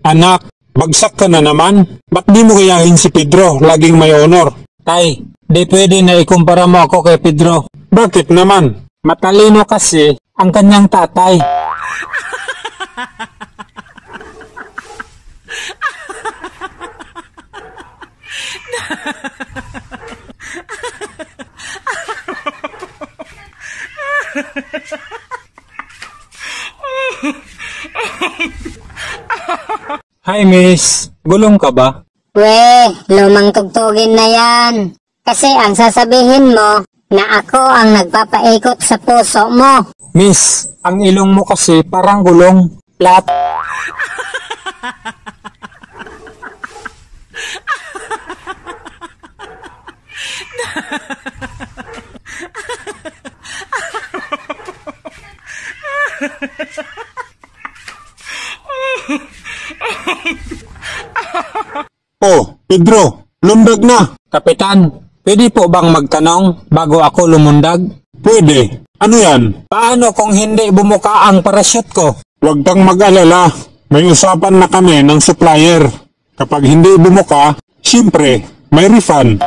Anak, bagsak ka na naman. Ba't di mo gayahin si Pedro? Laging may honor. Tay, di pwede na ikumpara mo ako kay Pedro. Bakit naman? Matalino kasi ang kanyang tatay. Hi miss, gulong ka ba? We, lumang tugtugin na yan. Kasi ang sasabihin mo na ako ang nagpapaikot sa puso mo. Miss, ang ilong mo kasi parang gulong. Flat. Oh, Pedro, lundag na. Kapitan, pwede po bang magtanong bago ako lumundag? Pwede. Ano yan? Paano kung hindi bumuka ang parachute ko? Huwag kang mag-alala. May usapan na kami ng supplier. Kapag hindi bumuka, siyempre, may refund.